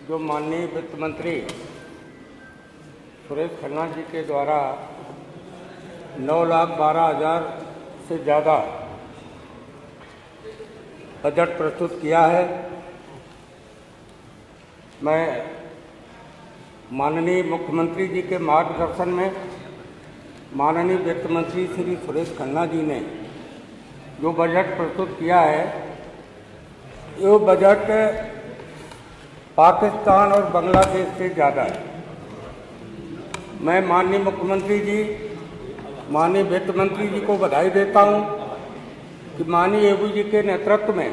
जो माननीय वित्त मंत्री सुरेश खन्ना जी के द्वारा 9,12,000 से ज़्यादा बजट प्रस्तुत किया है। मैं माननीय मुख्यमंत्री जी के मार्गदर्शन में माननीय वित्त मंत्री श्री सुरेश खन्ना जी ने जो बजट प्रस्तुत किया है, ये बजट पाकिस्तान और बांग्लादेश से ज़्यादा है। मैं माननीय मुख्यमंत्री जी, माननीय वित्त मंत्री जी को बधाई देता हूँ कि माननीय योगी जी के नेतृत्व में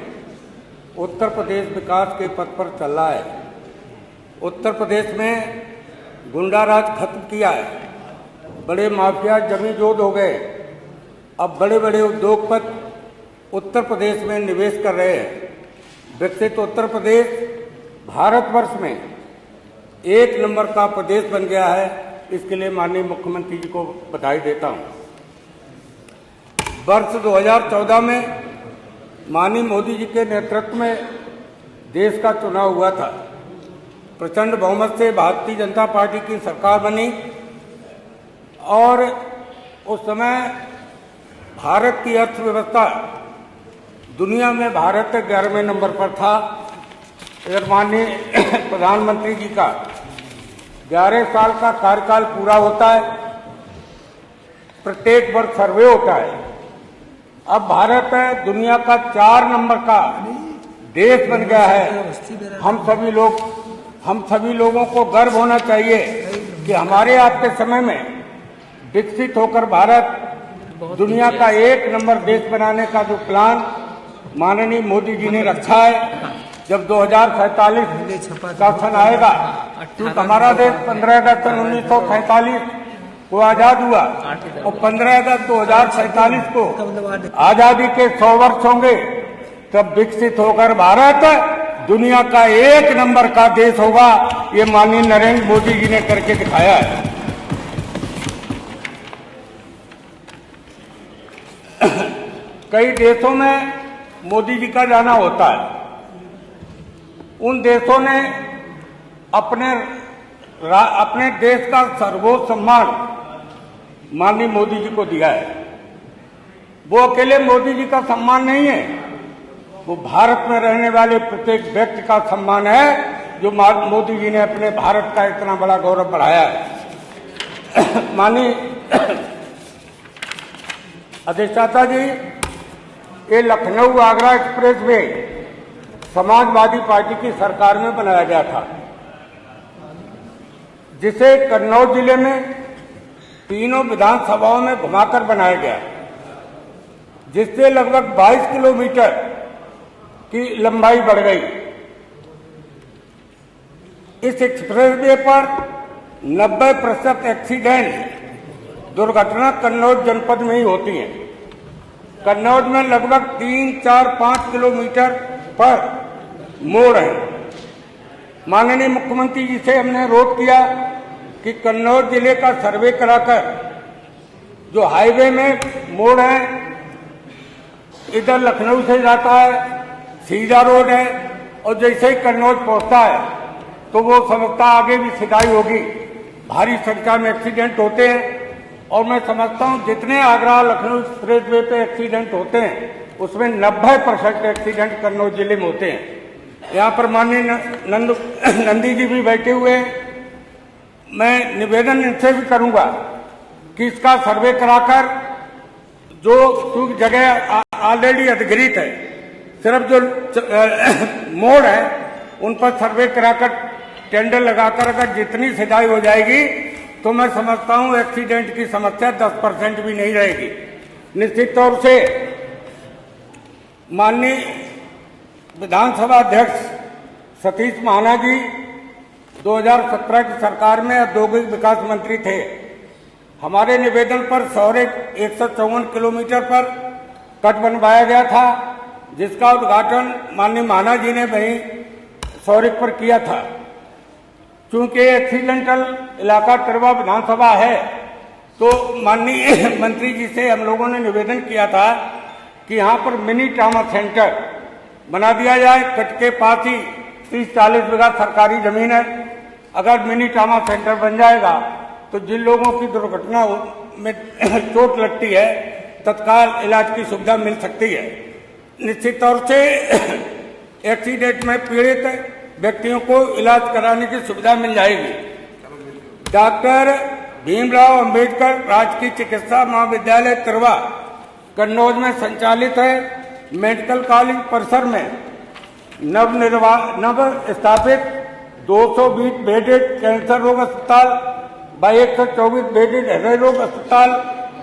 उत्तर प्रदेश विकास के पथ पर चल रहा है। उत्तर प्रदेश में गुंडा राज खत्म किया है, बड़े माफिया जमींजोद हो गए। अब बड़े बड़े उद्योगपति उत्तर प्रदेश में निवेश कर रहे हैं। विकसित उत्तर प्रदेश भारतवर्ष में 1 नंबर का प्रदेश बन गया है। इसके लिए माननीय मुख्यमंत्री जी को बधाई देता हूँ। वर्ष 2014 में माननीय मोदी जी के नेतृत्व में देश का चुनाव हुआ था। प्रचंड बहुमत से भारतीय जनता पार्टी की सरकार बनी और उस समय भारत की अर्थव्यवस्था दुनिया में भारत 11वें नंबर पर था। इधर माननीय प्रधानमंत्री जी का 11 साल का कार्यकाल पूरा होता है, प्रत्येक वर्ष सर्वे होता है। अब भारत दुनिया का 4 नंबर का देश बन गया है। हम सभी लोगों को गर्व होना चाहिए कि हमारे आपके समय में विकसित होकर भारत दुनिया का 1 नंबर देश बनाने का जो प्लान माननीय मोदी जी ने रखा है, जब 2047 का सन आएगा, क्योंकि हमारा देश 15 अगस्त 1947 को आजाद हुआ और 15 अगस्त 2047 को आजादी के 100 वर्ष होंगे, तब विकसित होकर भारत दुनिया का 1 नंबर का देश होगा। ये माननीय नरेंद्र मोदी जी ने करके दिखाया है। कई देशों में मोदी जी का जाना होता है। उन देशों ने अपने देश का सर्वोच्च सम्मान माननीय मोदी जी को दिया है। वो अकेले मोदी जी का सम्मान नहीं है, वो भारत में रहने वाले प्रत्येक व्यक्ति का सम्मान है, जो मोदी जी ने अपने भारत का इतना बड़ा गौरव बढ़ाया है। माननीय अधिष्ठाता जी, ये Lucknow Agra express way Samajwadi party की सरकार में बनाया गया था, जिसे कन्नौज जिले में तीनों विधानसभाओं में घुमाकर बनाया गया, जिससे लगभग 22 किलोमीटर की लंबाई बढ़ गई। इस एक्सप्रेस वे पर 90% एक्सीडेंट दुर्घटना कन्नौज जनपद में ही होती है। कन्नौज में लगभग 3, 4, 5 किलोमीटर पर मोड़ है। माननीय मुख्यमंत्री जी से हमने अनुरोध किया कि कन्नौज जिले का सर्वे कराकर जो हाईवे में मोड़ है, इधर लखनऊ से जाता है, सीधा रोड है, और जैसे ही कन्नौज पहुंचता है तो वो समझता आगे भी सिधाई होगी। भारी संख्या में एक्सीडेंट होते हैं और मैं समझता हूं जितने आगरा लखनऊ एक्सप्रेस वे पे एक्सीडेंट होते हैं, उसमें 90% एक्सीडेंट कन्नौज जिले में होते हैं। यहाँ पर माननीय नंदी जी भी बैठे हुए हैं। मैं निवेदन इनसे भी करूंगा कि इसका सर्वे कराकर जो जगह ऑलरेडी अधिकृत है, सिर्फ जो मोड़ है उन पर सर्वे कराकर टेंडर लगाकर अगर जितनी सिंचाई हो जाएगी तो मैं समझता हूं एक्सीडेंट की समस्या 10% भी नहीं रहेगी। निश्चित तौर से माननीय विधानसभा अध्यक्ष सतीश महाना जी 2017 की सरकार में औद्योगिक विकास मंत्री थे। हमारे निवेदन पर सौरिक 154 किलोमीटर पर कट बनवाया गया था, जिसका उद्घाटन माननीय महाना जी ने वहीं सौरिक पर किया था। चूंकि एक्सीडेंटल इलाका तिरवा विधानसभा है, तो माननीय मंत्री जी से हम लोगों ने निवेदन किया था कि यहाँ पर मिनी ट्रामा सेंटर बना दिया जाए। कट के पास ही 30-40 बीघा सरकारी जमीन है। अगर मिनी ट्रामा सेंटर बन जाएगा तो जिन लोगों की दुर्घटना में चोट लगती है तत्काल इलाज की सुविधा मिल सकती है। निश्चित तौर से एक्सीडेंट में पीड़ित व्यक्तियों को इलाज कराने की सुविधा मिल जाएगी। डॉक्टर भीमराव अंबेडकर राजकीय चिकित्सा महाविद्यालय तिरवा कन्नौज में संचालित है। मेडिकल कॉलेज परिसर में नव स्थापित 220 बेडेड कैंसर रोग अस्पताल व 124 बेडेड हृदय रोग अस्पताल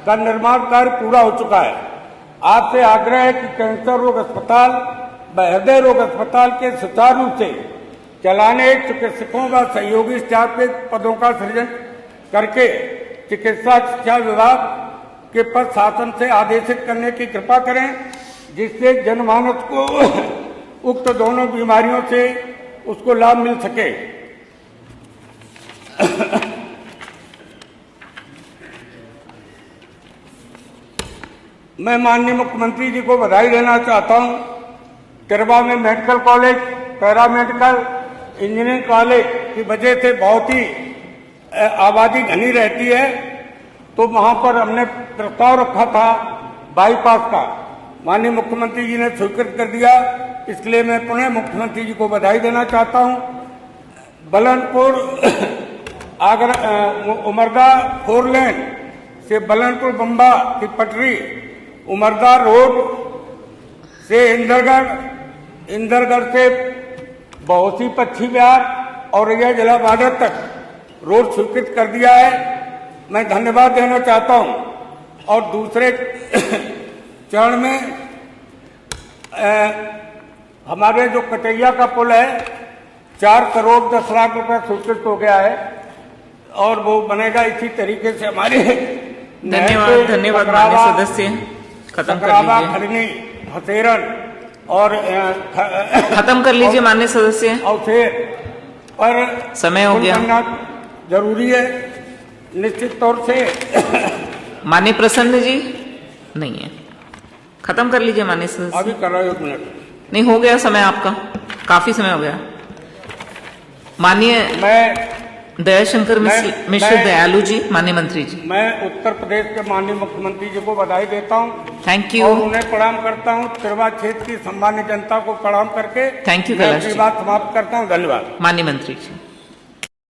का निर्माण कार्य पूरा हो चुका है। आपसे आग्रह है कि कैंसर रोग अस्पताल व हृदय रोग अस्पताल के सुचारू रूप से चलाने चिकित्सकों व सहयोगी स्टाफ के पदों का सृजन करके चिकित्सा शिक्षा विभाग के पद शासन से आदेशित करने की कृपा करें, जिससे जनमानस को उक्त दोनों बीमारियों से उसको लाभ मिल सके। मैं माननीय मुख्यमंत्री जी को बधाई देना चाहता हूं। तिरवा में medical college, paramedical, engineering college की वजह से बहुत ही आबादी घनी रहती है, तो वहां पर हमने प्रस्ताव रखा था बाईपास का। माननीय मुख्यमंत्री जी ने स्वीकृत कर दिया, इसलिए मैं पुनः मुख्यमंत्री जी को बधाई देना चाहता हूं। बलनपुर आगरा उमरदा 4 लेन से बलनपुर बम्बा की पटरी, उमरदा रोड से इंदरगढ़ से बहुसी पश्चिम बिहार और यह जिला बॉर्डर तक रोड स्वीकृत कर दिया है। मैं धन्यवाद देना चाहता हूं। और दूसरे चरण में हमारे जो कटैया का पुल है 4 करोड़ 10 लाख रुपए स्वीकृत हो गया है और वो बनेगा। इसी तरीके से हमारे धन्यवाद माननीय सदस्य, खत्म कर लीजिए। खरनी, हसेरन और खत्म कर लीजिए माननीय सदस्य, अवसेर पर समय हो गया। जरूरी है निश्चित तौर से। माननीय प्रसन्न जी नहीं है, खत्म कर लीजिए माननीय सदस्य। अभी कर रहा हूं, 1 मिनट। नहीं, हो गया समय आपका, काफी समय हो गया। माननीय दयाशंकर मिश्र दयालु जी, माननीय मंत्री जी। मैं उत्तर प्रदेश के माननीय मुख्यमंत्री जी को बधाई देता हूं। Thank you. और उन्हें प्रणाम करता हूं। तिरवा क्षेत्र की सम्मानित जनता को प्रणाम करके थैंक यू मैं अपनी बात समाप्त करता हूं। धन्यवाद। माननीय मंत्री जी।